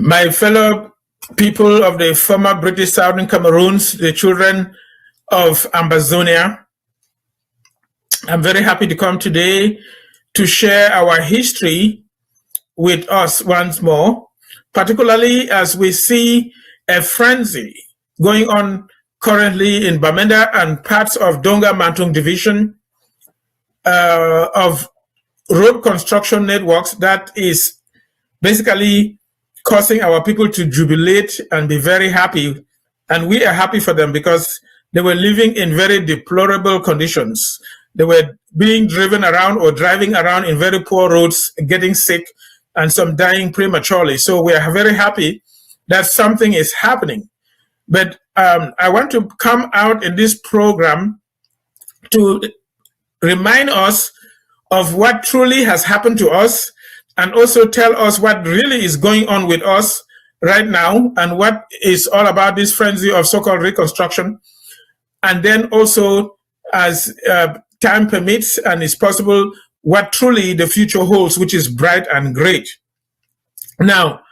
My fellow people of the former British Southern Cameroons, the children of Ambazonia, I'm very happy to come today to share our history with us once more, particularly as we see a frenzy going on currently in Bamenda and parts of Donga Mantung division of road construction networks that is basically causing our people to jubilate and be very happy. And we are happy for them because they were living in very deplorable conditions. They were being driven around or driving around in very poor roads, getting sick, and some dying prematurely. So we are very happy that something is happening. But I want to come out in this program to remind us of what truly has happened to us, and also tell us what really is going on with us right now and what is all about this frenzy of so-called reconstruction. And then also, as time permits and is possible, what truly the future holds, which is bright and great. Now,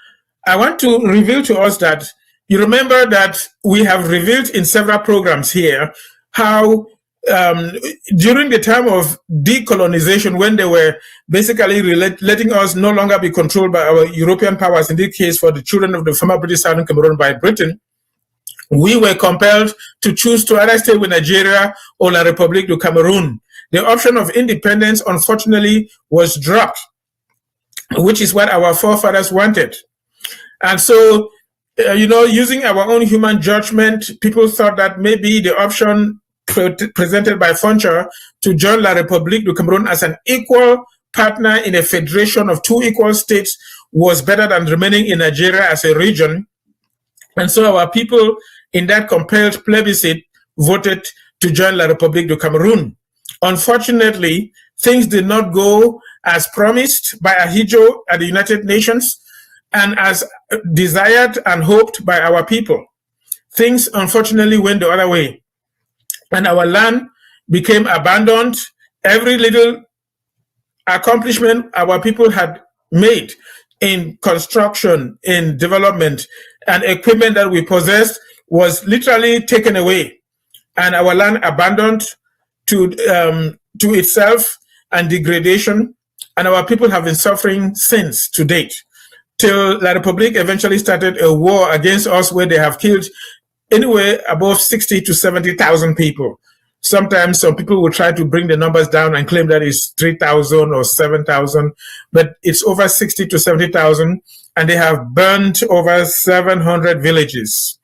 I want to reveal to us that you remember that we have revealed in several programs here how during the time of decolonization, when they were basically letting us no longer be controlled by our European powers, in this case for the children of the former British Southern Cameroon by Britain, we were compelled to choose to either stay with Nigeria or La République du Cameroun. The option of independence, unfortunately, was dropped, which is what our forefathers wanted. And so, using our own human judgment, people thought that maybe the option presented by Funcher to join La République du Cameroun as an equal partner in a federation of two equal states was better than remaining in Nigeria as a region. And so our people in that compelled plebiscite voted to join La République du Cameroun. Unfortunately, things did not go as promised by Ahijo at the United Nations and as desired and hoped by our people. Things unfortunately went the other way, and our land became abandoned. Every little accomplishment our people had made in construction, in development, and equipment that we possessed was literally taken away, and our land abandoned to itself and degradation, and our people have been suffering since to date, till La République eventually started a war against us where they have killed anywhere above 60 to 70,000 people. Sometimes some people will try to bring the numbers down and claim that it's 3,000 or 7,000, but it's over 60 to 70,000, and they have burned over 700 villages.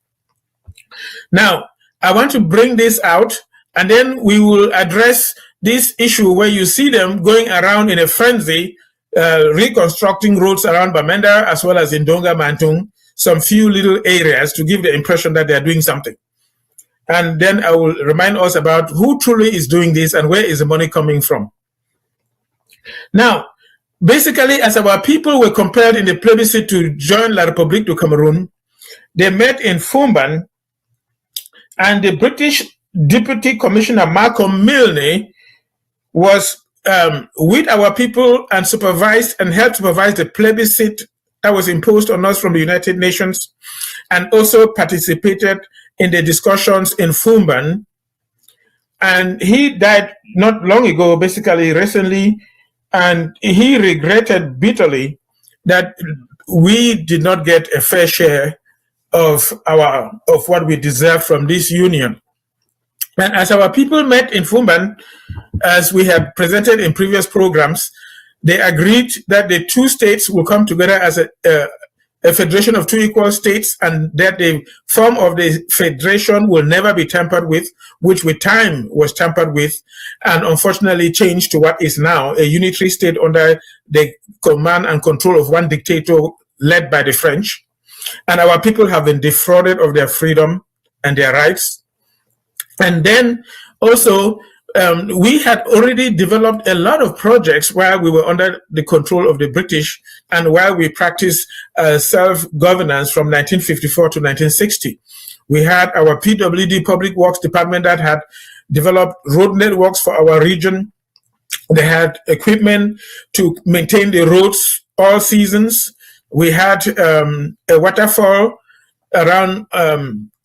Now, I want to bring this out, and then we will address this issue where you see them going around in a frenzy, reconstructing roads around Bamenda as well as in Donga Mantung, some few little areas to give the impression that they are doing something. And then I will remind us about who truly is doing this and where is the money coming from. Now, basically, as our people were compelled in the plebiscite to join La République du Cameroun, they met in Fumban, and the British Deputy Commissioner Malcolm Milne was with our people and supervised and helped supervise the plebiscite that was imposed on us from the United Nations, and also participated in the discussions in Fumban. And he died not long ago, basically recently, and he regretted bitterly that we did not get a fair share of what we deserve from this union. And as our people met in Fumban, as we had presented in previous programs, they agreed that the two states will come together as a federation of two equal states, and that the form of the federation will never be tampered with, which with time was tampered with, and unfortunately changed to what is now a unitary state under the command and control of one dictator led by the French. And our people have been defrauded of their freedom and their rights. And then also, we had already developed a lot of projects while we were under the control of the British and while we practiced self-governance from 1954 to 1960. We had our PWD, Public Works Department, that had developed road networks for our region. They had equipment to maintain the roads all seasons. We had a waterfall around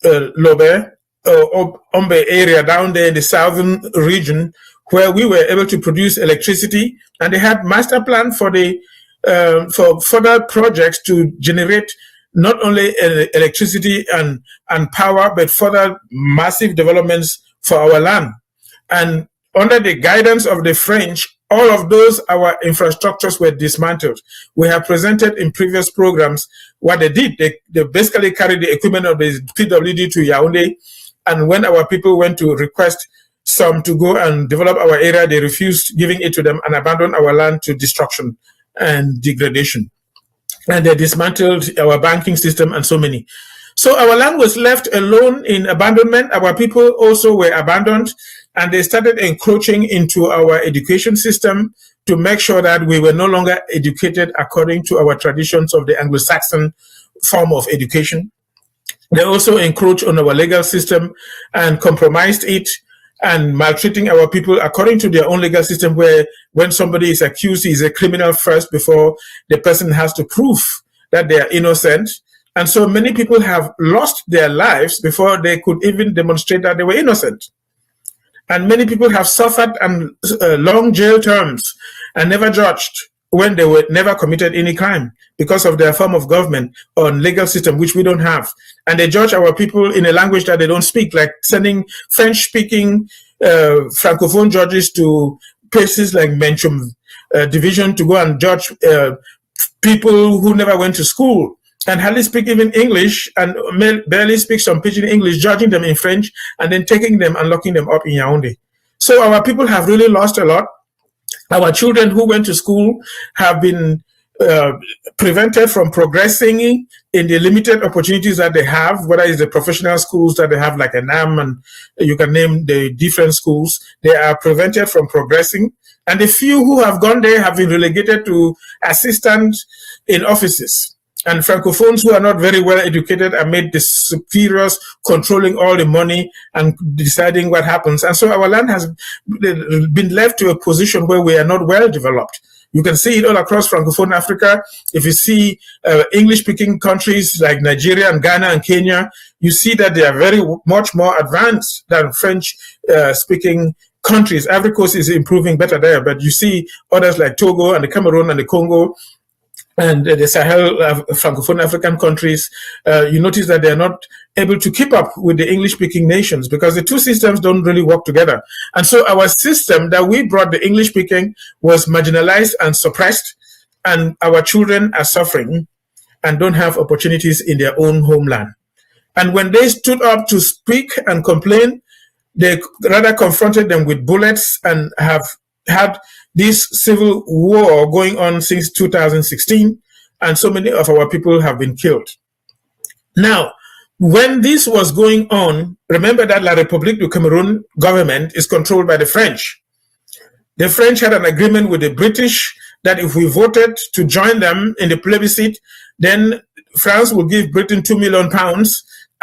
Lobe, Ombe area down there in the southern region, where we were able to produce electricity, and they had master plan for the for further projects to generate not only electricity and power, but further massive developments for our land. And under the guidance of the French, all of those, our infrastructures were dismantled. We have presented in previous programs what they did. They basically carried the equipment of the PWD to Yaoundé, and when our people went to request some to go and develop our area, they refused giving it to them and abandoned our land to destruction and degradation. And they dismantled our banking system and so many. So our land was left alone in abandonment. Our people also were abandoned, and they started encroaching into our education system to make sure that we were no longer educated according to our traditions of the Anglo-Saxon form of education. They also encroached on our legal system and compromised it, and maltreating our people according to their own legal system, where when somebody is accused, he is a criminal first before the person has to prove that they are innocent. And so many people have lost their lives before they could even demonstrate that they were innocent. And many people have suffered and long jail terms and never judged when they were never committed any crime because of their form of government or legal system, which we don't have. And they judge our people in a language that they don't speak, like sending French-speaking Francophone judges to places like Menchum division to go and judge people who never went to school and hardly speak even English and barely speak some pidgin English, judging them in French and then taking them and locking them up in Yaoundé. So our people have really lost a lot. Our children who went to school have been prevented from progressing in the limited opportunities that they have, whether it's the professional schools that they have like NAM, and you can name the different schools. They are prevented from progressing. And the few who have gone there have been relegated to assistants in offices. And Francophones who are not very well educated are made the superiors, controlling all the money and deciding what happens. And so our land has been left to a position where we are not well developed. You can see it all across Francophone Africa. If you see English-speaking countries like Nigeria and Ghana and Kenya, you see that they are very much more advanced than French-speaking countries. Ivory Coast is improving better there, but you see others like Togo and the Cameroon and the Congo and the Sahel Francophone African countries, you notice that they're not able to keep up with the English-speaking nations because the two systems don't really work together. And so our system that we brought, the English-speaking, was marginalized and suppressed, and our children are suffering and don't have opportunities in their own homeland. And when they stood up to speak and complain, they rather confronted them with bullets and have had this civil war going on since 2016, and so many of our people have been killed. Now, when this was going on, remember that La République du Cameroon government is controlled by the French. The French had an agreement with the British that if we voted to join them in the plebiscite, then France will give Britain £2 million,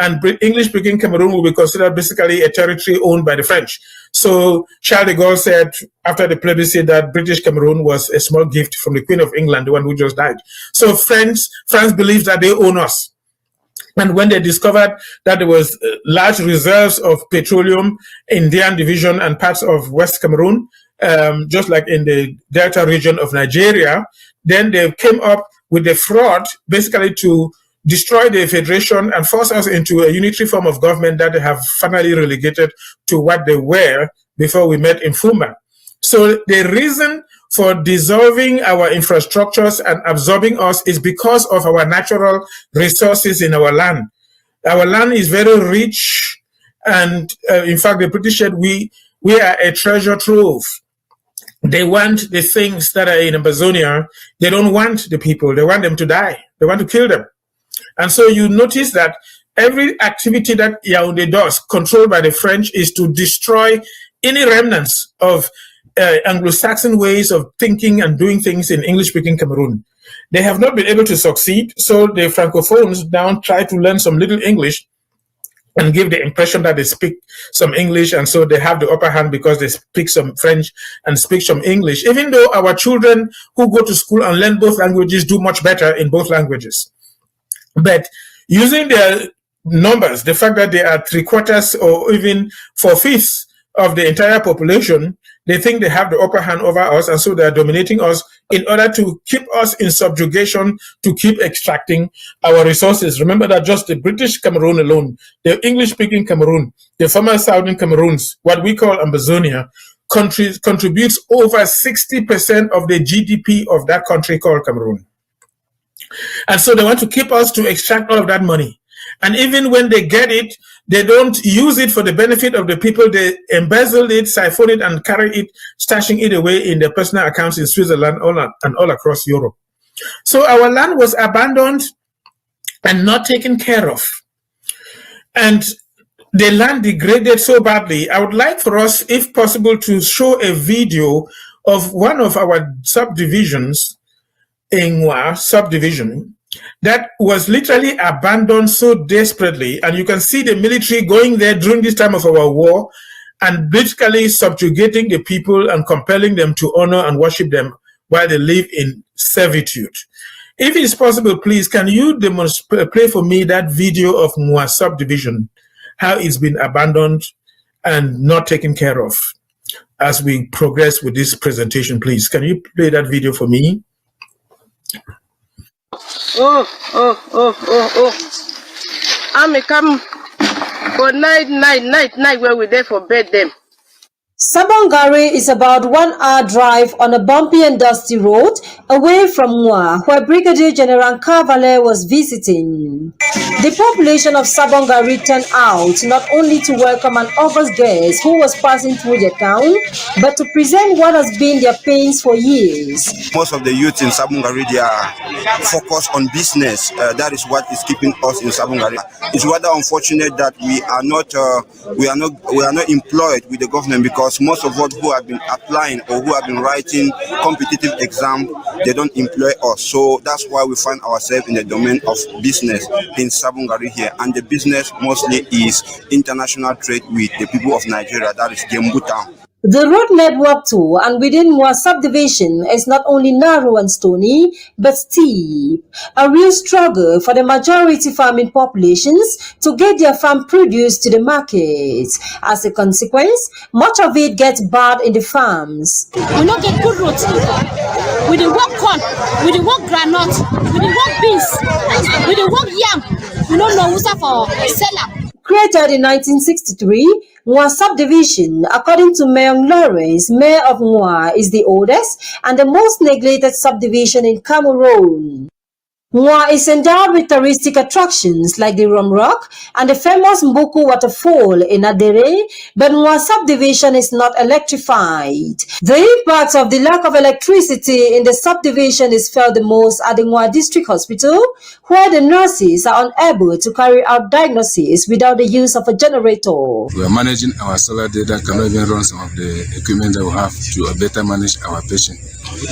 and English-speaking Cameroon will be considered basically a territory owned by the French. So Charles de Gaulle said after the plebiscite that British Cameroon was a small gift from the Queen of England, the one who just died. So France believes that they own us. And when they discovered that there was large reserves of petroleum in Dian division and parts of West Cameroon, just like in the Delta region of Nigeria, then they came up with a fraud basically to destroy the federation and force us into a unitary form of government that they have finally relegated to what they were before we met in Fuma. So the reason for dissolving our infrastructures and absorbing us is because of our natural resources in our land. Our land is very rich, and in fact, the British said we are a treasure trove. They want the things that are in Ambazonia. They don't want the people. They want them to die. They want to kill them. And so you notice that every activity that Yaoundé does, controlled by the French, is to destroy any remnants of Anglo-Saxon ways of thinking and doing things in English-speaking Cameroon. They have not been able to succeed, so the Francophones now try to learn some little English and give the impression that they speak some English, and so they have the upper hand because they speak some French and speak some English, even though our children who go to school and learn both languages do much better in both languages. But using their numbers, the fact that they are 3/4 or even 4/5 of the entire population, they think they have the upper hand over us, and so they are dominating us in order to keep us in subjugation, to keep extracting our resources. Remember that just the British Cameroon alone, the English-speaking Cameroon, the former Southern Cameroons, what we call Ambazonia, contributes over 60% of the GDP of that country called Cameroon. And so they want to keep us to extract all of that money. And even when they get it, they don't use it for the benefit of the people. They embezzle it, siphon it, and carry it, stashing it away in their personal accounts in Switzerland and all across Europe. So our land was abandoned and not taken care of. And the land degraded so badly. I would like for us, if possible, to show a video of one of our subdivisions, Engwa subdivision, that was literally abandoned so desperately. And you can see the military going there during this time of our war and basically subjugating the people and compelling them to honor and worship them while they live in servitude. If it is possible, please, can you play for me that video of Ngwa subdivision, how it's been abandoned and not taken care of, as we progress with this presentation, please. Can you play that video for me? I'm come for night where we're there for bed them. Sabongari is about 1 hour drive on a bumpy and dusty road away from Mwa, where Brigadier General Cavalier was visiting. The population of Sabongari turned out not only to welcome an august guest who was passing through the town, but to present what has been their pains for years. Most of the youth in Sabongari, they are focused on business. That is what is keeping us in Sabongari. It's rather unfortunate that we are not employed with the government, because most of us who have been applying or who have been writing competitive exam, they don't employ us. So that's why we find ourselves in the domain of business in Sabongari here. And the business mostly is international trade with the people of Nigeria, that is Gembuta. The road network to and within Mwa subdivision is not only narrow and stony, but steep, a real struggle for the majority farming populations to get their farm produce to the market. As a consequence, much of it gets bad in the farms. We don't get good roads. We don't work corn, we don't work granite, we don't work beans, we don't work yam. We don't know who's for seller. Created in 1963, Mwa subdivision, according to Mayor Lawrence, Mayor of Mwa, is the oldest and the most neglected subdivision in Cameroon. Mwa is endowed with touristic attractions like the Rum Rock and the famous Mbuku waterfall in Adere, but Mwa subdivision is not electrified. The impact of the lack of electricity in the subdivision is felt the most at the Mwa District Hospital, where the nurses are unable to carry out diagnosis without the use of a generator. We are managing our solar data, cannot even run some of the equipment that we have to better manage our patient.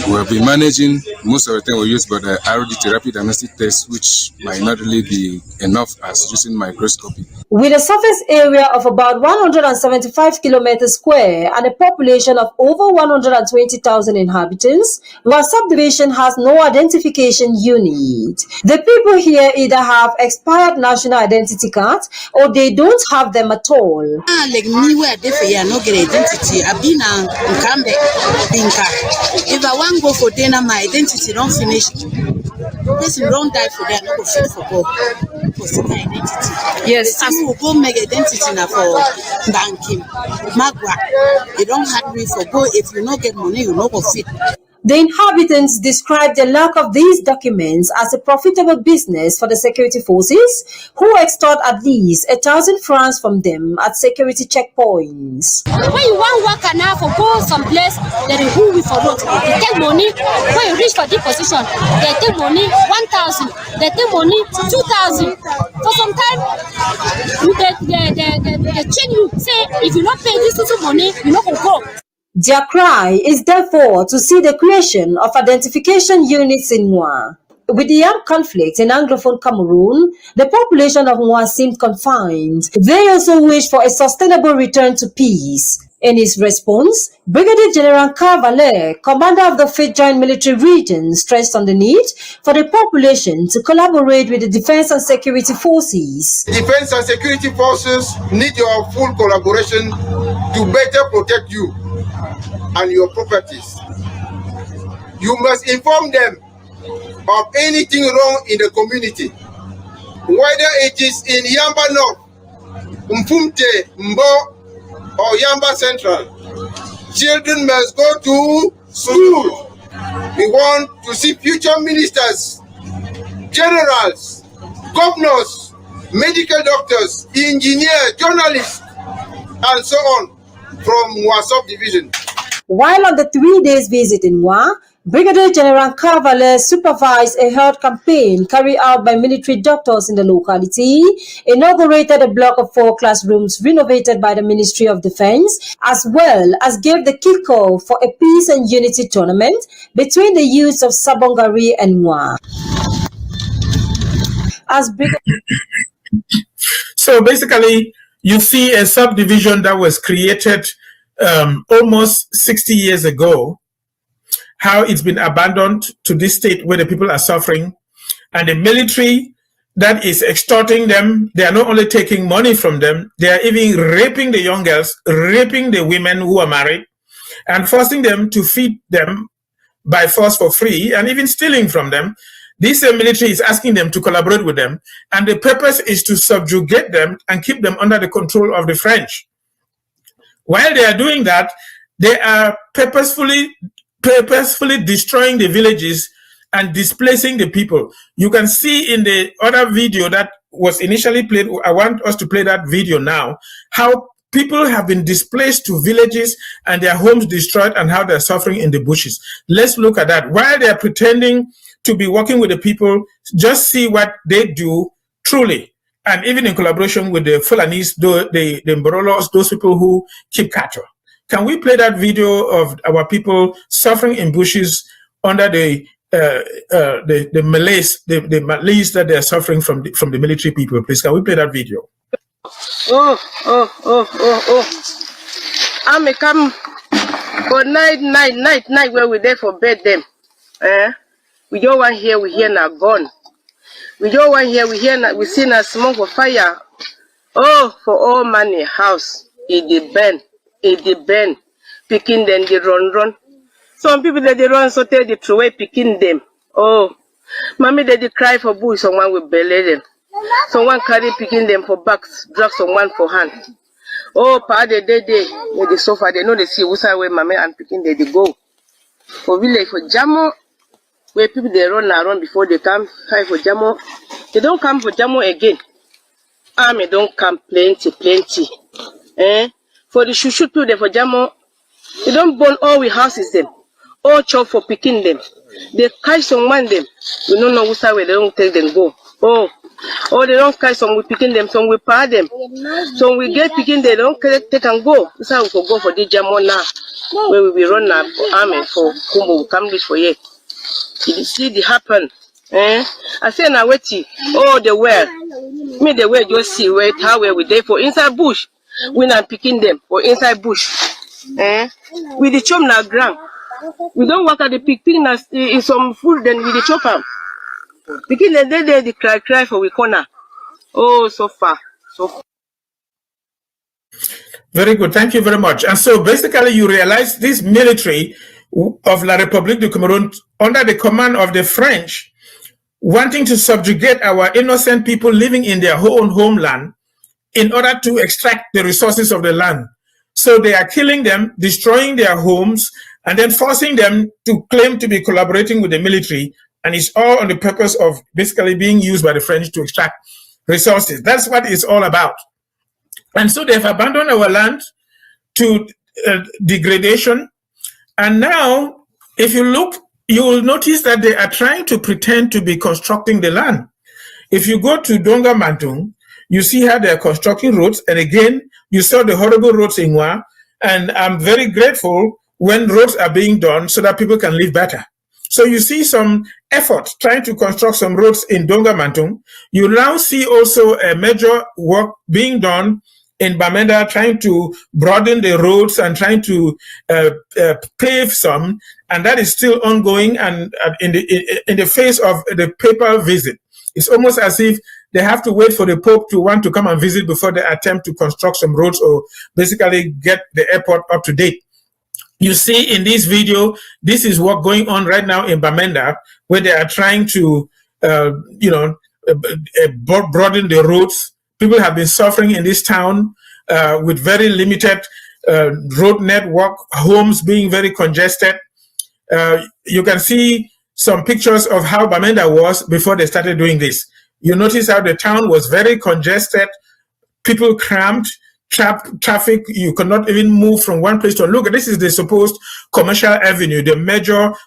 We have been managing most of the time we use, but RDT, rapid diagnostic test, which might not really be enough as using microscopy. With a surface area of about 175 kilometers square and a population of over 120,000 inhabitants, Mwa subdivision has no identification unit. The people here either have expired national identity cards or they don't have them at all. Like me where they no get identity. I've been if I want to go for dinner, my identity don't finish. Person don't die for that, no go fit for go for identity. Yes, some will go make identity now for banking. Magua, you don't have me for go. If you not get money, you not go fit. The inhabitants describe the lack of these documents as a profitable business for the security forces, who extort at least 1,000 francs from them at security checkpoints. When you want work now for go someplace, they who we for road. They take money. When you reach for this position, they take money 1,000. They take money 2,000. For some time, they change you. Say if you not pay this little money, you not go. Their cry is therefore to see the creation of identification units in Mwa. With the armed conflict in Anglophone Cameroon, the population of Nwa seemed confined. They also wished for a sustainable return to peace. In his response, Brigadier General Carvalho, commander of the 5th Joint Military Region, stressed on the need for the population to collaborate with the defense and security forces. Defense and security forces need your full collaboration to better protect you and your properties. You must inform them of anything wrong in the community, whether it is in Yamba North, Mfumte, Mbo, or Yamba Central. Children must go to school. We want to see future ministers, generals, governors, medical doctors, engineers, journalists, and so on from Nwa subdivision. While on the 3 days visit in Nwa, Brigadier General Carvalho supervised a health campaign carried out by military doctors in the locality, inaugurated a block of 4 classrooms renovated by the Ministry of Defense, as well as gave the kickoff for a peace and unity tournament between the youths of Sabongari and Nwa. So basically, you see a subdivision that was created almost 60 years ago, how it's been abandoned to this state where the people are suffering, and the military that is extorting them. They are not only taking money from them, they are even raping the young girls, raping the women who are married, and forcing them to feed them by force for free, and even stealing from them. This military is asking them to collaborate with them, and the purpose is to subjugate them and keep them under the control of the French. While they are doing that, they are purposefully destroying the villages and displacing the people. You can see in the other video that was initially played, I want us to play that video now, how people have been displaced to villages and their homes destroyed and how they're suffering in the bushes. Let's look at that. While they're pretending to be working with the people, just see what they do truly. And even in collaboration with the Fulanis, the Mborolos, those people who keep cattle. Can we play that video of our people suffering in bushes under the Malays, the Malays that they are suffering from the military people, please? Can we play that video? Oh. I'm a come for night where we there for bed them. We don't want here, we hear now gone. We don't want here, we hear now, we see now smoke of fire. Oh, for all money house, it the burn, picking them, they run. Some people that they run so they throw away picking them. Oh, mommy they cry for bush, someone will belay them. Someone carry picking them for backs, drag someone for hand. Oh, Paddy, they sofa, they know they see who's away, mommy, and picking they go. For village for Jamo, where people they run around before they come, high for Jamo. They don't come for Jamo again. Army don't come plenty. For the shushu too, they for Jamo, they don't burn all we houses them. All chop for picking them. They catch someone them. We don't know who's away, they don't take them go. Oh, they don't catch some, we picking them, some we pay them. So we get picking, they don't take and go. That's how we can go for the Jamo now. Where we will run our army for Kumbo, we come this for yet. You see the happen. I say now wait. Oh, the well. Me the way just see wait how we there for inside bush. We not picking them for inside bush. With the chop na ground. We don't work at the picking in some food then with the chop them. Picking the day they cry for we corner. Oh, so far. Very good. Thank you very much. And so basically you realize this military of La République du Cameroun under the command of the French wanting to subjugate our innocent people living in their own homeland in order to extract the resources of the land. So they are killing them, destroying their homes, and then forcing them to claim to be collaborating with the military. And it's all on the purpose of basically being used by the French to extract resources. That's what it's all about. And so they've abandoned our land to degradation. And now, if you look, you will notice that they are trying to pretend to be constructing the land. If you go to Donga Mantung, you see how they are constructing roads. And again, you saw the horrible roads in Nwa. And I'm very grateful when roads are being done so that people can live better. So you see some effort trying to construct some roads in Donga Mantung. You now see also a major work being done in Bamenda, trying to broaden the roads and trying to pave some, and that is still ongoing. And in the face of the papal visit, it's almost as if they have to wait for the Pope to want to come and visit before they attempt to construct some roads or basically get the airport up to date. You see in this video, this is what going on right now in Bamenda, where they are trying to, broaden the roads. People have been suffering in this town with very limited road network, homes being very congested. You can see some pictures of how Bamenda was before they started doing this. You notice how the town was very congested, people cramped, traffic, you could not even move from one place to another. Look, this is the supposed commercial avenue,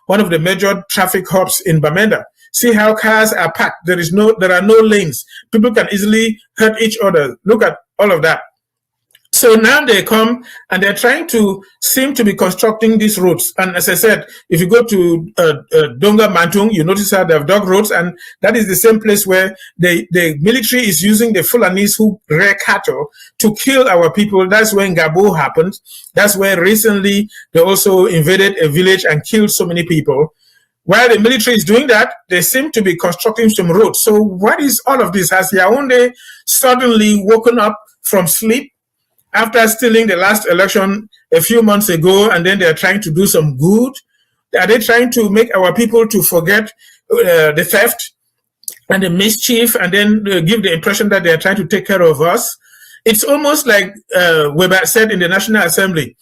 one of the major traffic hubs in Bamenda. See how cars are packed. There are no lanes. People can easily hurt each other. Look at all of that. So now they come and they're trying to seem to be constructing these roads. And as I said, if you go to Donga Mantung, you notice how they have dug roads, and that is the same place where the military is using the Fulanis who rear cattle to kill our people. That's when Gabo happened. That's where recently they also invaded a village and killed so many people. While the military is doing that, they seem to be constructing some roads. So what is all of this? Has Yaoundé suddenly woken up from sleep after stealing the last election a few months ago, and then they're trying to do some good? Are they trying to make our people to forget the theft and the mischief, and then give the impression that they're trying to take care of us? It's almost like Weber said in the National Assembly,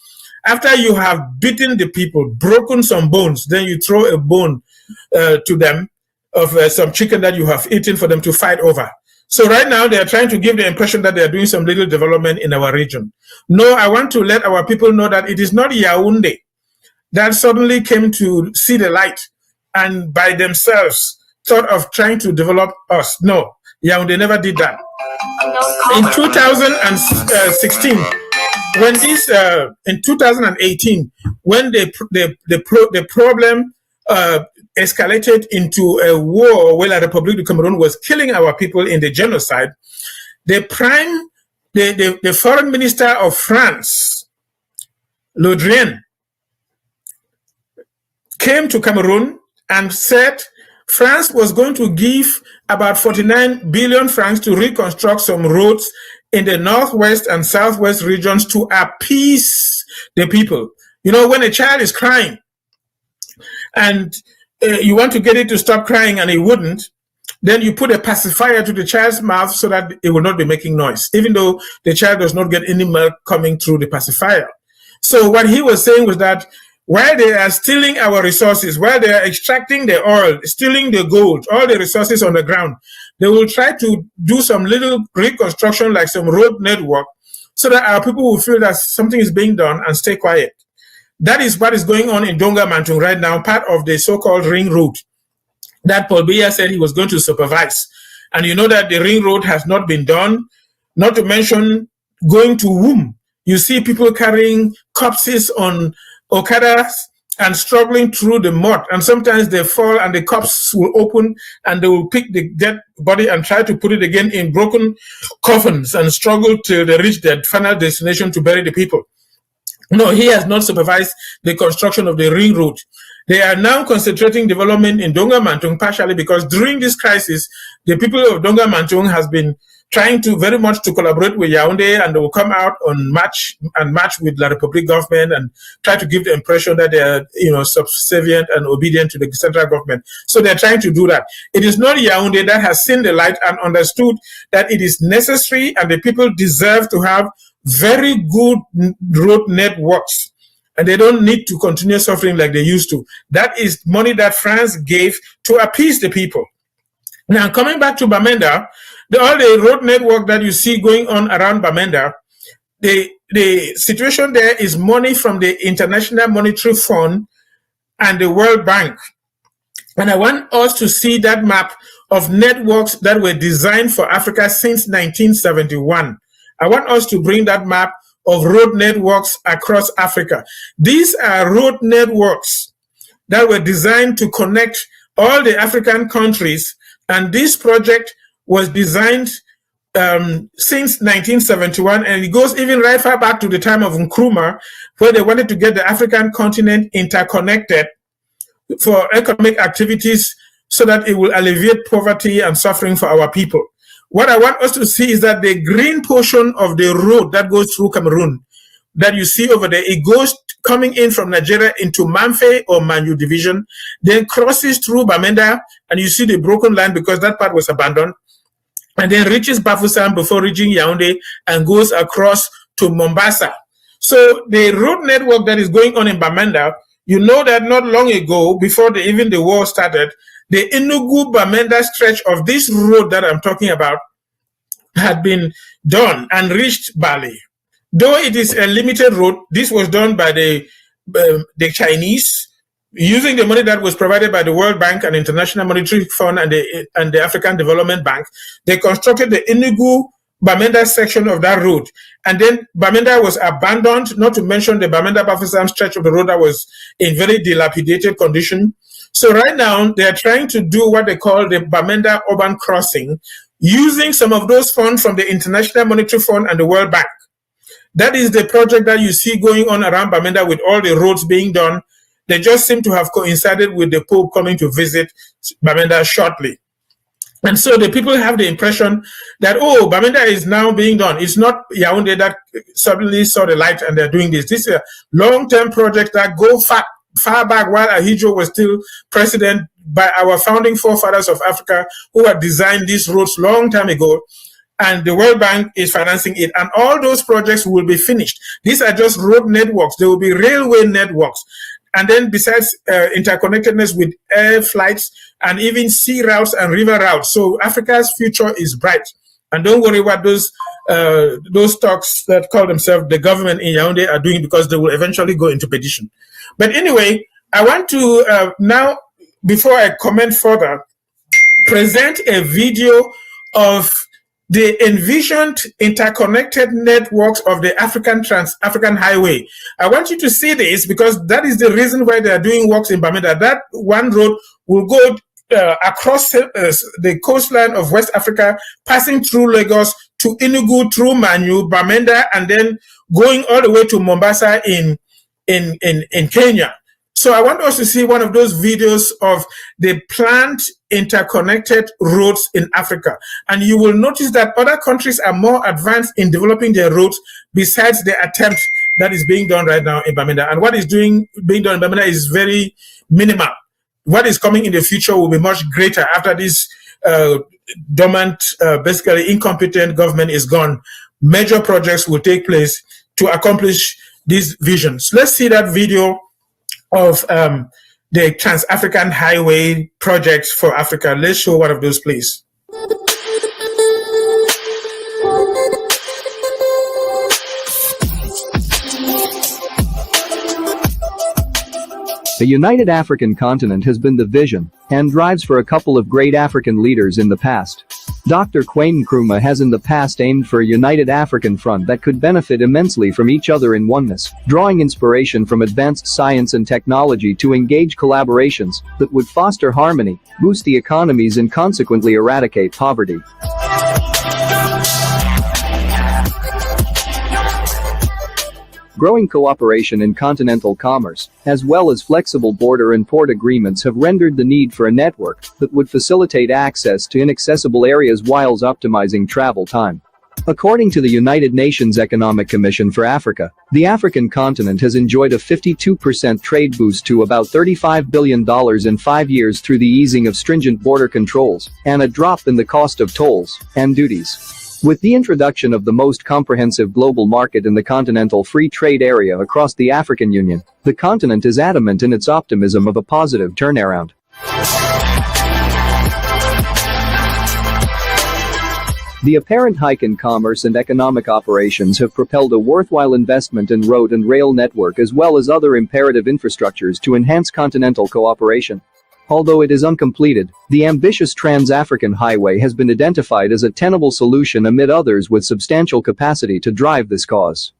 after you have beaten the people, broken some bones, then you throw a bone to them of some chicken that you have eaten for them to fight over. So right now, they are trying to give the impression that they are doing some little development in our region. No, I want to let our people know that it is not Yaoundé that suddenly came to see the light and by themselves thought of trying to develop us. No, Yaoundé never did that. In 2016, when in 2018, when the problem escalated into a war where La République du Cameroon was killing our people in the genocide, the foreign minister of France, Le Drian, came to Cameroon and said France was going to give about 49 billion francs to reconstruct some roads in the northwest and southwest regions to appease the people. You know, when a child is crying and you want to get it to stop crying and it wouldn't, then you put a pacifier to the child's mouth so that it will not be making noise, even though the child does not get any milk coming through the pacifier. So what he was saying was that while they are stealing our resources, while they are extracting the oil, stealing the gold, all the resources on the ground, they will try to do some little reconstruction like some road network so that our people will feel that something is being done and stay quiet. That is what is going on in Donga Mantung right now, part of the so-called ring road that Paul Biya said he was going to supervise. And you know that the ring road has not been done, not to mention going to womb. You see people carrying corpses on Okadas and struggling through the mud. And sometimes they fall and the corpse will open and they will pick the dead body and try to put it again in broken coffins and struggle till they reach their final destination to bury the people. No, he has not supervised the construction of the ring road. They are now concentrating development in Donga Mantung partially because during this crisis, the people of Donga Mantung has been trying to very much to collaborate with Yaoundé, and they will come out on match with La République government and try to give the impression that they are, subservient and obedient to the central government. So they're trying to do that. It is not Yaoundé that has seen the light and understood that it is necessary and the people deserve to have very good road networks, and they don't need to continue suffering like they used to. That is money that France gave to appease the people. Now, coming back to Bamenda, all the road network that you see going on around Bamenda, the situation there is money from the International Monetary Fund and the World Bank. And I want us to see that map of networks that were designed for Africa since 1971. I want us to bring that map of road networks across Africa. These are road networks that were designed to connect all the African countries. And this project was designed since 1971, and it goes even right far back to the time of Nkrumah, where they wanted to get the African continent interconnected for economic activities so that it will alleviate poverty and suffering for our people. What I want us to see is that the green portion of the road that goes through Cameroon that you see over there, it goes coming in from Nigeria into Mamfe or Manyu division, then crosses through Bamenda, and you see the broken line because that part was abandoned, and then reaches Bafoussam before reaching Yaoundé and goes across to Mombasa. So the road network that is going on in Bamenda, you know that not long ago, before even the war started, the Enugu-Bamenda stretch of this road that I'm talking about had been done and reached Bali. Though it is a limited road, this was done by the Chinese, using the money that was provided by the World Bank and International Monetary Fund and the African Development Bank. They constructed the Enugu-Bamenda section of that road. And then Bamenda was abandoned, not to mention the Bamenda-Bafoussam stretch of the road that was in very dilapidated condition. So right now, they are trying to do what they call the Bamenda Urban Crossing, using some of those funds from the International Monetary Fund and the World Bank. That is the project that you see going on around Bamenda with all the roads being done. They just seem to have coincided with the Pope coming to visit Bamenda shortly. And so the people have the impression that, oh, Bamenda is now being done. It's not Yaoundé that suddenly saw the light and they're doing this. This is a long-term project that go far back while Ahidjo was still president, by our founding forefathers of Africa who had designed these roads long time ago. And the World Bank is financing it. And all those projects will be finished. These are just road networks. There will be railway networks. And then besides interconnectedness with air flights and even sea routes and river routes. So Africa's future is bright. And don't worry what those talks that call themselves the government in Yaoundé are doing, because they will eventually go into perdition. But anyway, I want to now, before I comment further, present a video of the envisioned interconnected networks of the Trans-African Highway. I want you to see this because that is the reason why they are doing works in Bamenda. That one road will go across the coastline of West Africa, passing through Lagos to Enugu, through Manyu, Bamenda, and then going all the way to Mombasa in Kenya. So I want us to see one of those videos of the planned interconnected roads in Africa. And you will notice that other countries are more advanced in developing their roads besides the attempt that is being done right now in Bamenda. And what is being done in Bamenda is very minimal. What is coming in the future will be much greater after this dormant, basically incompetent government is gone. Major projects will take place to accomplish these visions. Let's see that video of the Trans-African Highway projects for Africa. Let's show one of those, please. The United African Continent has been the vision and drives for a couple of great African leaders in the past. Dr. Kwame Nkrumah has in the past aimed for a united African front that could benefit immensely from each other in oneness, drawing inspiration from advanced science and technology to engage collaborations that would foster harmony, boost the economies and consequently eradicate poverty. Growing cooperation in continental commerce, as well as flexible border and port agreements, have rendered the need for a network that would facilitate access to inaccessible areas whilst optimizing travel time. According to the United Nations Economic Commission for Africa, the African continent has enjoyed a 52% trade boost to about $35 billion in 5 years through the easing of stringent border controls and a drop in the cost of tolls and duties. With the introduction of the most comprehensive global market in the continental free trade area across the African Union, the continent is adamant in its optimism of a positive turnaround. The apparent hike in commerce and economic operations have propelled a worthwhile investment in road and rail network as well as other imperative infrastructures to enhance continental cooperation. Although it is uncompleted, the ambitious Trans-African Highway has been identified as a tenable solution amid others with substantial capacity to drive this cause.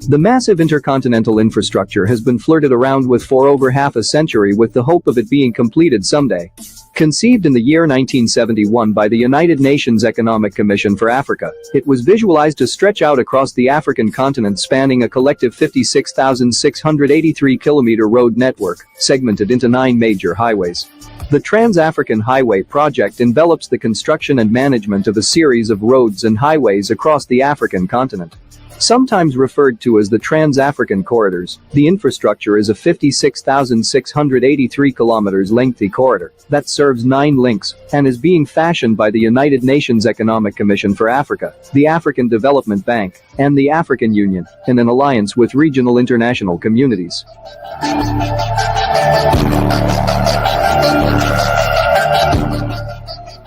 The massive intercontinental infrastructure has been flirted around with for over half a century with the hope of it being completed someday. Conceived in the year 1971 by the United Nations Economic Commission for Africa, it was visualized to stretch out across the African continent, spanning a collective 56,683-kilometer road network, segmented into 9 major highways. The Trans-African Highway project envelops the construction and management of a series of roads and highways across the African continent. Sometimes referred to as the Trans-African Corridors, the infrastructure is a 56,683 kilometers lengthy corridor that serves 9 links and is being fashioned by the United Nations Economic Commission for Africa, the African Development Bank, and the African Union, in an alliance with regional international communities.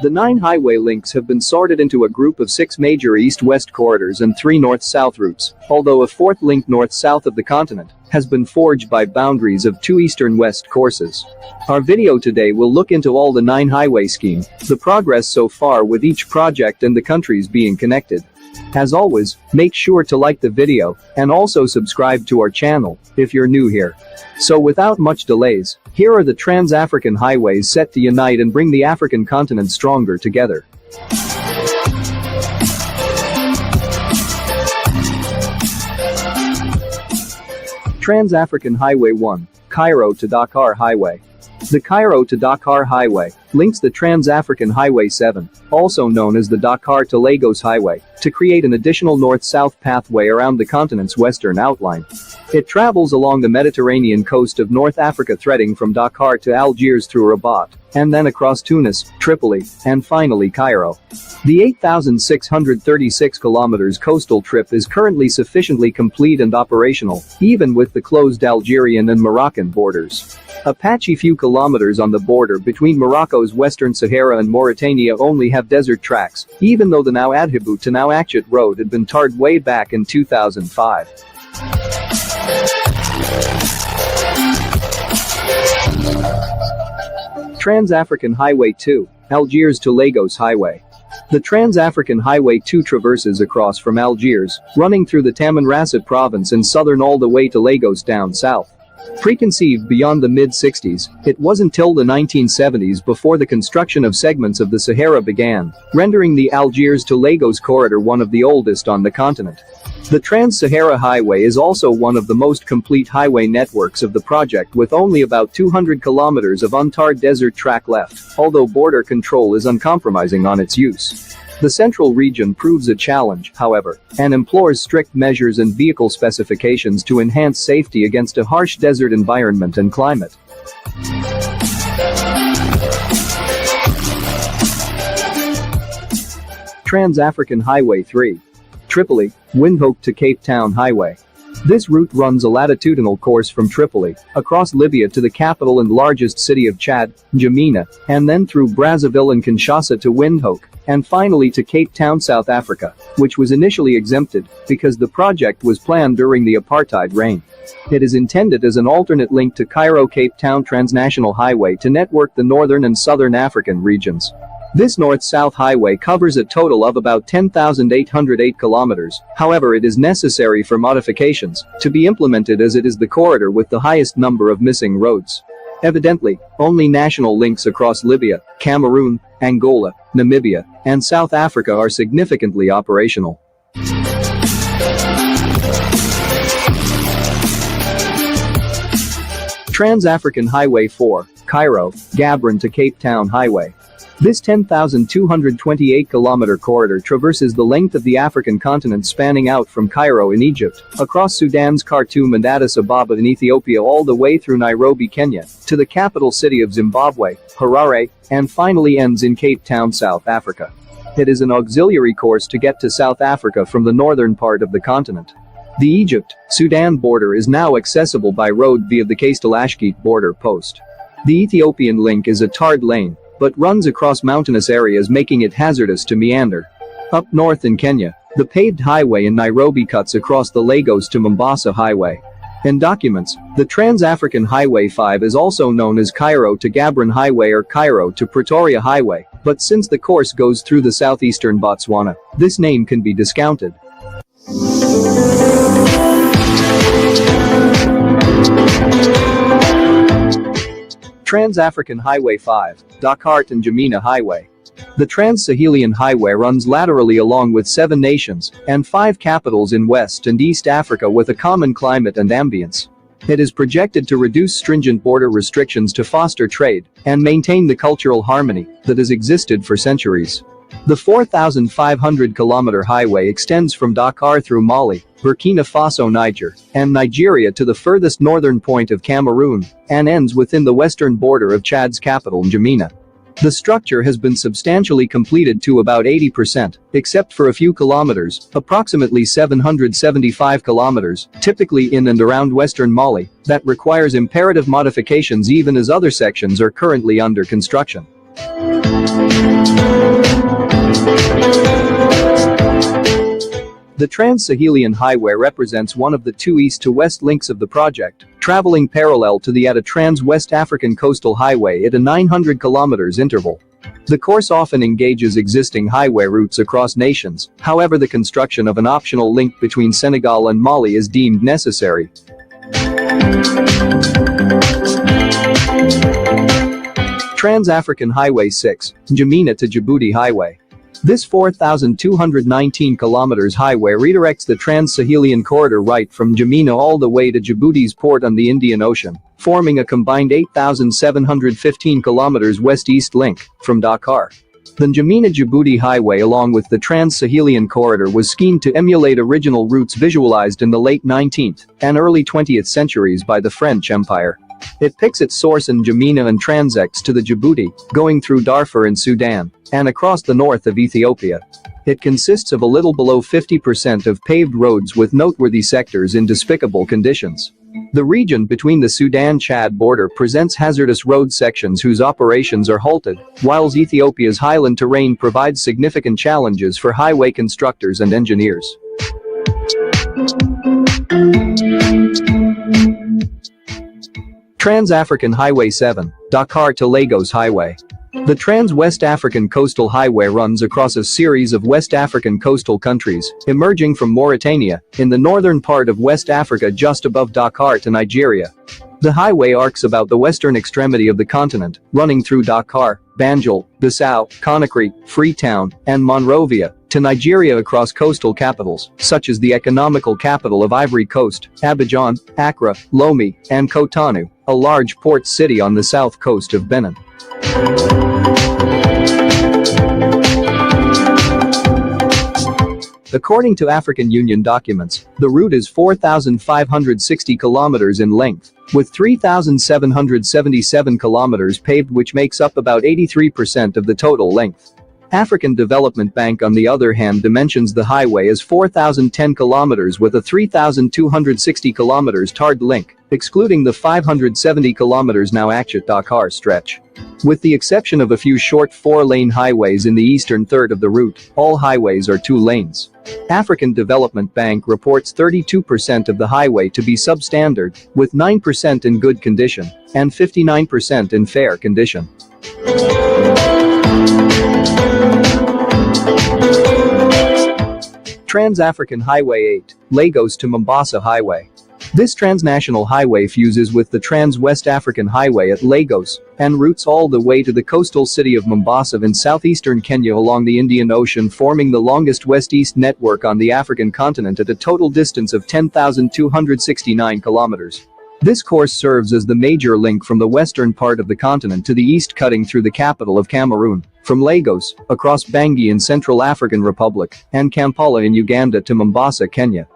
The 9 highway links have been sorted into a group of 6 major east-west corridors and 3 north-south routes, although a 4th link north-south of the continent has been forged by boundaries of 2 eastern-west courses. Our video today will look into all the 9 highway scheme, the progress so far with each project and the countries being connected. As always, make sure to like the video and also subscribe to our channel if you're new here. So without much delays, here are the Trans-African highways set to unite and bring the African continent stronger together. Trans-African Highway 1, Cairo to Dakar Highway. The Cairo to Dakar Highway links the Trans-African Highway 7, also known as the Dakar to Lagos Highway, to create an additional north-south pathway around the continent's western outline. It travels along the Mediterranean coast of North Africa, threading from Dakar to Algiers through Rabat, and then across Tunis, Tripoli, and finally Cairo. The 8,636 kilometers coastal trip is currently sufficiently complete and operational, even with the closed Algerian and Moroccan borders. A patchy few kilometers on the border between Morocco's Western Sahara and Mauritania only have desert tracks, even though the now Adhibou to now Akchit road had been tarred way back in 2005. Trans-African Highway 2, Algiers to Lagos Highway. The Trans-African Highway 2 traverses across from Algiers, running through the Tamanrasset province in southern all the way to Lagos down south. Preconceived beyond the mid-60s, it wasn't until the 1970s before the construction of segments of the Sahara began, rendering the Algiers to Lagos corridor one of the oldest on the continent. The Trans-Sahara Highway is also one of the most complete highway networks of the project, with only about 200 kilometers of untarred desert track left, although border control is uncompromising on its use. The central region proves a challenge, however, and implores strict measures and vehicle specifications to enhance safety against a harsh desert environment and climate. Trans-African Highway 3. Tripoli, Windhoek to Cape Town Highway. This route runs a latitudinal course from Tripoli, across Libya to the capital and largest city of Chad, N'Djamena, and then through Brazzaville and Kinshasa to Windhoek, and finally to Cape Town, South Africa, which was initially exempted because the project was planned during the apartheid reign. It is intended as an alternate link to Cairo-Cape Town Transnational Highway to network the northern and southern African regions. This north-south highway covers a total of about 10,808 kilometers, however it is necessary for modifications to be implemented as it is the corridor with the highest number of missing roads. Evidently, only national links across Libya, Cameroon, Angola, Namibia, and South Africa are significantly operational. Trans-African Highway 4, Cairo, Gaborone to Cape Town Highway. This 10,228-kilometer corridor traverses the length of the African continent, spanning out from Cairo in Egypt, across Sudan's Khartoum and Addis Ababa in Ethiopia all the way through Nairobi, Kenya, to the capital city of Zimbabwe, Harare, and finally ends in Cape Town, South Africa. It is an auxiliary course to get to South Africa from the northern part of the continent. The Egypt-Sudan border is now accessible by road via the Kastel-Ashkit border post. The Ethiopian link is a tarred lane, but runs across mountainous areas, making it hazardous to meander. Up north in Kenya, the paved highway in Nairobi cuts across the Lagos to Mombasa Highway. In documents, the Trans-African Highway 5 is also known as Cairo to Gaborone Highway or Cairo to Pretoria Highway, but since the course goes through the southeastern Botswana, this name can be discounted. Trans-African Highway 5, Dakar to N'Djamena Highway. The Trans-Sahelian Highway runs laterally along with 7 nations and 5 capitals in West and East Africa with a common climate and ambience. It is projected to reduce stringent border restrictions to foster trade and maintain the cultural harmony that has existed for centuries. The 4,500-kilometer highway extends from Dakar through Mali, Burkina Faso, Niger, and Nigeria to the furthest northern point of Cameroon and ends within the western border of Chad's capital, N'Djamena. The structure has been substantially completed to about 80%, except for a few kilometers, approximately 775 kilometers, typically in and around western Mali, that requires imperative modifications even as other sections are currently under construction. The Trans-Sahelian Highway represents one of the 2 east-to-west links of the project, traveling parallel to the Trans-West African Coastal Highway at a 900 kilometers interval. The course often engages existing highway routes across nations, however the construction of an optional link between Senegal and Mali is deemed necessary. Trans-African Highway 6, N'Djamena to Djibouti Highway. This 4,219 kilometers highway redirects the Trans-Sahelian corridor right from N'Djamena all the way to Djibouti's port on the Indian Ocean, forming a combined 8,715 kilometers west-east link from Dakar. The N'Djamena-Djibouti highway along with the Trans-Sahelian corridor was schemed to emulate original routes visualized in the late 19th and early 20th centuries by the French Empire. It picks its source in N'Djamena and transects to the Djibouti, going through Darfur in Sudan, and across the north of Ethiopia. It consists of a little below 50% of paved roads with noteworthy sectors in despicable conditions. The region between the Sudan-Chad border presents hazardous road sections whose operations are halted, whilst Ethiopia's highland terrain provides significant challenges for highway constructors and engineers. Trans-African Highway 7, Dakar to Lagos Highway. The Trans-West African Coastal Highway runs across a series of West African coastal countries, emerging from Mauritania, in the northern part of West Africa just above Dakar to Nigeria. The highway arcs about the western extremity of the continent, running through Dakar, Banjul, Bissau, Conakry, Freetown, and Monrovia, to Nigeria across coastal capitals, such as the economical capital of Ivory Coast, Abidjan, Accra, Lomé, and Cotonou, a large port city on the south coast of Benin. According to African Union documents, the route is 4,560 kilometers in length, with 3,777 kilometers paved, which makes up about 83% of the total length. African Development Bank, on the other hand, dimensions the highway as 4,010 kilometers with a 3,260 kilometers tarred link, excluding the 570 kilometers now active Dakar stretch. With the exception of a few short 4-lane highways in the eastern third of the route, all highways are 2 lanes. African Development Bank reports 32% of the highway to be substandard, with 9% in good condition and 59% in fair condition. Trans-African Highway 8, Lagos to Mombasa Highway. This transnational highway fuses with the Trans-West African Highway at Lagos and routes all the way to the coastal city of Mombasa in southeastern Kenya along the Indian Ocean, forming the longest west-east network on the African continent at a total distance of 10,269 kilometers. This course serves as the major link from the western part of the continent to the east, cutting through the capital of Cameroon, from Lagos, across Bangui in Central African Republic, and Kampala in Uganda to Mombasa, Kenya.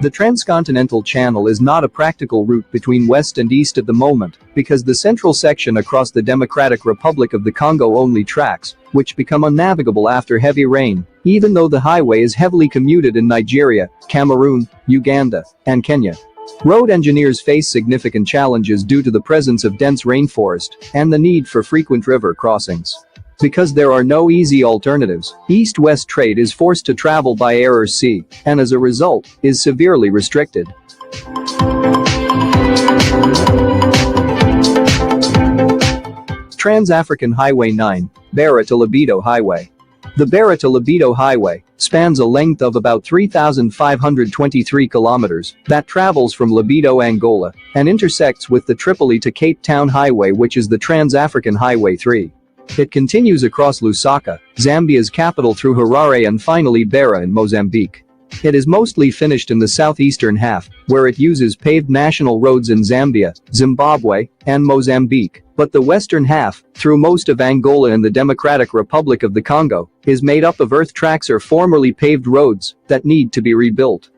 The transcontinental channel is not a practical route between west and east at the moment, because the central section across the Democratic Republic of the Congo only tracks, which become unnavigable after heavy rain, even though the highway is heavily commuted in Nigeria, Cameroon, Uganda, and Kenya. Road engineers face significant challenges due to the presence of dense rainforest and the need for frequent river crossings. Because there are no easy alternatives, east-west trade is forced to travel by air or sea, and as a result, is severely restricted. Trans-African Highway 9, Barra to Libido Highway. The Beira to Lobito Highway spans a length of about 3,523 kilometers that travels from Lobito, Angola, and intersects with the Tripoli to Cape Town Highway, which is the Trans-African Highway 3. It continues across Lusaka, Zambia's capital, through Harare and finally Beira in Mozambique. It is mostly finished in the southeastern half, where it uses paved national roads in Zambia, Zimbabwe, and Mozambique, but the western half, through most of Angola and the Democratic Republic of the Congo, is made up of earth tracks or formerly paved roads that need to be rebuilt.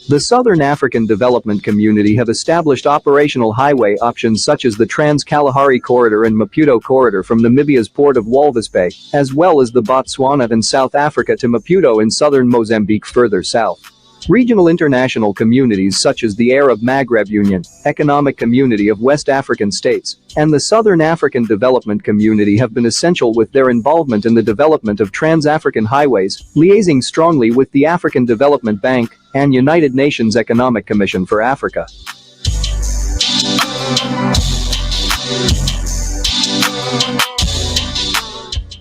The Southern African Development Community have established operational highway options such as the Trans-Kalahari Corridor and Maputo Corridor from Namibia's port of Walvis Bay, as well as the Botswana and South Africa to Maputo in southern Mozambique further south. Regional international communities such as the Arab Maghreb Union, Economic Community of West African States, and the Southern African Development Community have been essential with their involvement in the development of trans-African highways, liaising strongly with the African Development Bank and United Nations Economic Commission for Africa.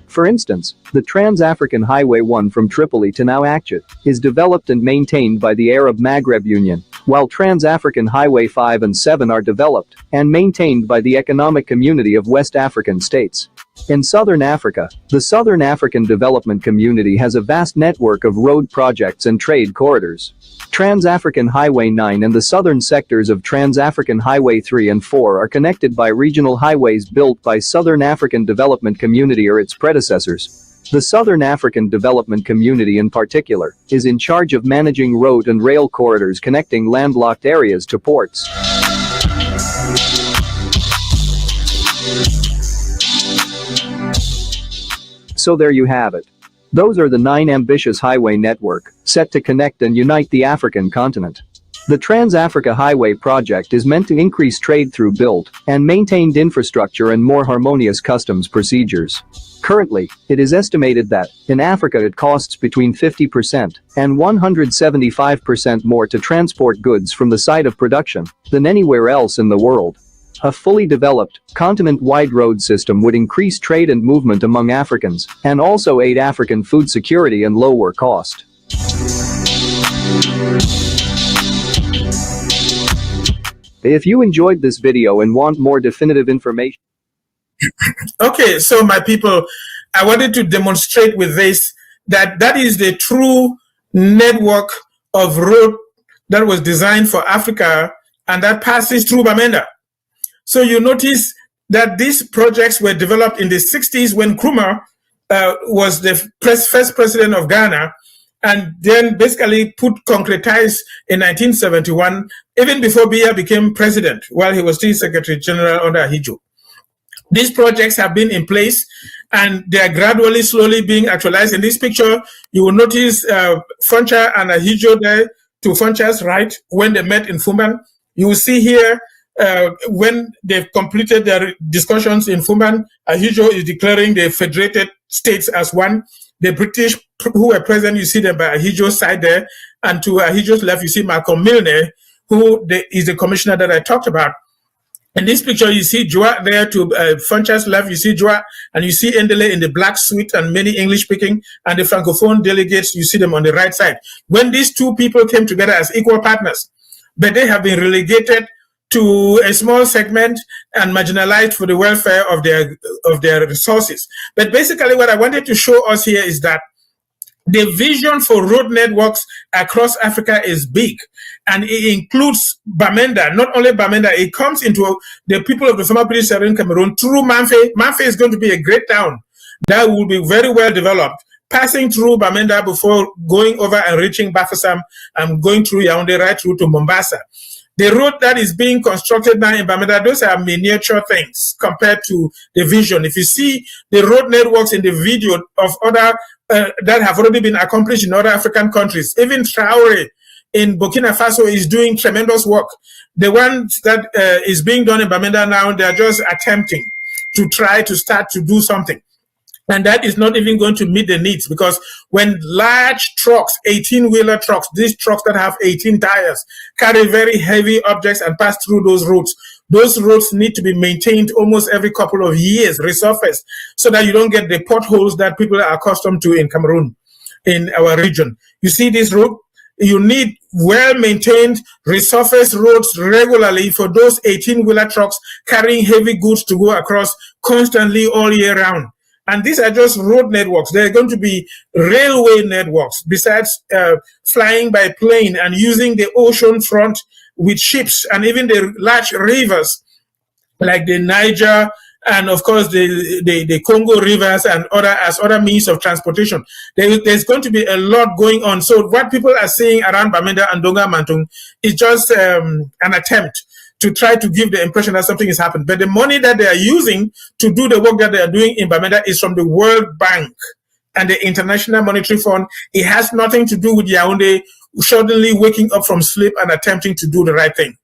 For instance, the Trans-African Highway 1 from Tripoli to Nouakchott is developed and maintained by the Arab Maghreb Union, while Trans-African Highway 5 and 7 are developed and maintained by the Economic Community of West African States. In Southern Africa, the Southern African Development Community has a vast network of road projects and trade corridors. Trans-African Highway 9 and the southern sectors of Trans-African Highway 3 and 4 are connected by regional highways built by Southern African Development Community or its predecessors. The Southern African Development Community in particular is in charge of managing road and rail corridors connecting landlocked areas to ports. So there you have it. Those are the 9 ambitious highway network set to connect and unite the African continent. The Trans-Africa Highway project is meant to increase trade through built and maintained infrastructure and more harmonious customs procedures. Currently, it is estimated that, in Africa, it costs between 50% and 175% more to transport goods from the site of production than anywhere else in the world. A fully developed, continent-wide road system would increase trade and movement among Africans and also aid African food security and lower cost. If you enjoyed this video and want more definitive information. Okay, so my people, I wanted to demonstrate with this that is the true network of road that was designed for Africa and that passes through Bamenda. So you notice that these projects were developed in the 60s when Nkrumah was the first president of Ghana, and then basically concretized in 1971, even before Biya became president, while he was still Secretary General under Ahidjo. These projects have been in place and they are gradually, slowly being actualized. In this picture, you will notice Foncha and Ahidjo there to Foncha's right when they met in Fumban. You will see here when they've completed their discussions in Fumban, Ahidjo is declaring the federated states as one. The British who were present, you see them by Ahidjo's side there, and to Ahidjo's left, you see Malcolm Milne, who is the commissioner that I talked about. In this picture, you see Joa there to Foncha's left, you see Joa, and you see Endele in the black suite and many English-speaking, and the Francophone delegates, you see them on the right side. When these two people came together as equal partners, but they have been relegated to a small segment and marginalized for the welfare of their resources. But basically what I wanted to show us here is that the vision for road networks across Africa is big, and it includes Bamenda. Not only Bamenda, it comes into the people of the former British Southern Cameroon through Mamfe. Mamfe is going to be a great town that will be very well developed, passing through Bamenda before going over and reaching Bafoussam and going through Yaoundé right through to Mombasa. The road that is being constructed now in Bamenda, those are miniature things compared to the vision. If you see the road networks in the video of other that have already been accomplished in other African countries, even Traore in Burkina Faso is doing tremendous work. The ones that is being done in Bamenda now, they are just attempting to try to start to do something. And that is not even going to meet the needs, because when large trucks, 18-wheeler trucks, these trucks that have 18 tires, carry very heavy objects and pass through those roads, those roads need to be maintained almost every couple of years, resurfaced, so that you don't get the potholes that people are accustomed to in Cameroon, in our region. You see this road? You need well-maintained, resurfaced roads regularly for those 18-wheeler trucks carrying heavy goods to go across constantly all year round. And these are just road networks. There are going to be railway networks, besides flying by plane and using the ocean front with ships, and even the large rivers like the Niger and, of course, the Congo rivers and other means of transportation. There's going to be a lot going on. So what people are seeing around Bamenda and Donga Mantung is just an attempt to try to give the impression that something is happening. But the money that they are using to do the work that they are doing in Bamenda is from the World Bank and the International Monetary Fund. It has nothing to do with Yaoundé suddenly waking up from sleep and attempting to do the right thing.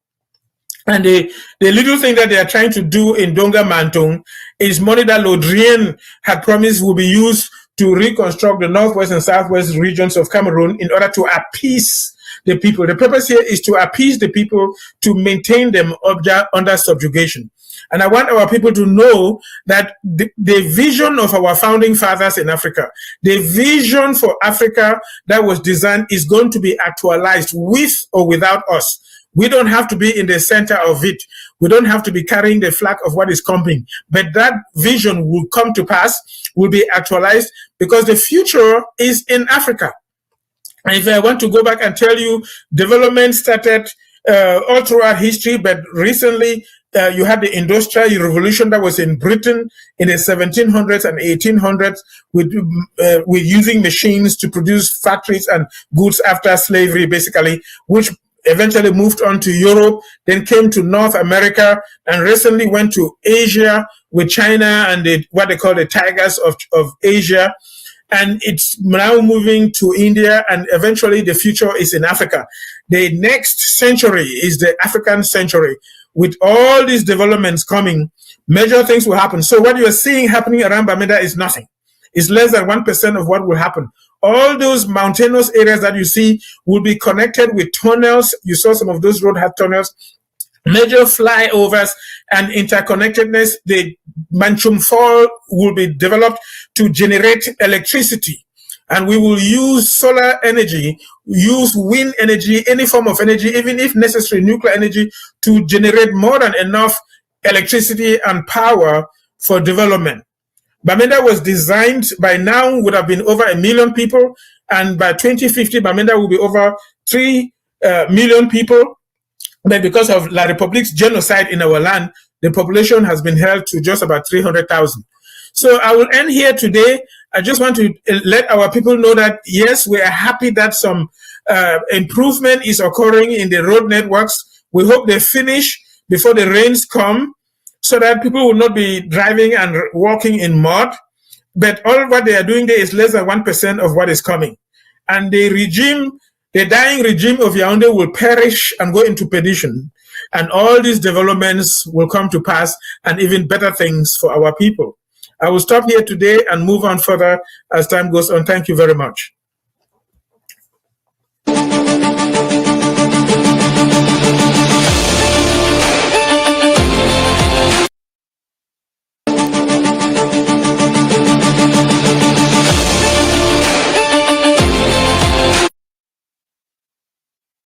And the little thing that they are trying to do in Donga Mantung is money that Lodrien had promised will be used to reconstruct the northwest and southwest regions of Cameroon in order to appease the people. The purpose here is to appease the people, to maintain them under subjugation. And I want our people to know that the vision of our founding fathers in Africa, the vision for Africa that was designed, is going to be actualized with or without us. We don't have to be in the center of it. We don't have to be carrying the flag of what is coming. But that vision will come to pass, will be actualized, because the future is in Africa. And if I want to go back and tell you, development started all throughout history, but recently you had the Industrial Revolution that was in Britain in the 1700s and 1800s with using machines to produce factories and goods after slavery, basically, which eventually moved on to Europe, then came to North America, and recently went to Asia with China and what they call the tigers of Asia. And it's now moving to India, and eventually the future is in Africa. The next century is the African century. With all these developments coming, major things will happen. So what you are seeing happening around Bamenda is nothing. It's less than 1% of what will happen. All those mountainous areas that you see will be connected with tunnels. You saw some of those roads have tunnels, major flyovers and interconnectedness. The Manchum Fall will be developed to generate electricity. And we will use solar energy, use wind energy, any form of energy, even if necessary, nuclear energy, to generate more than enough electricity and power for development. Bamenda was designed, by now would have been over 1 million people, and by 2050, Bamenda will be over 3 million people. But because of La Republique's genocide in our land, the population has been held to just about 300,000. So I will end here today. I just want to let our people know that, yes, we are happy that some improvement is occurring in the road networks. We hope they finish before the rains come, so that people will not be driving and walking in mud. But all what they are doing there is less than 1% of what is coming. And the regime, the dying regime of Yaoundé, will perish and go into perdition. And all these developments will come to pass, and even better things for our people. I will stop here today and move on further as time goes on. Thank you very much.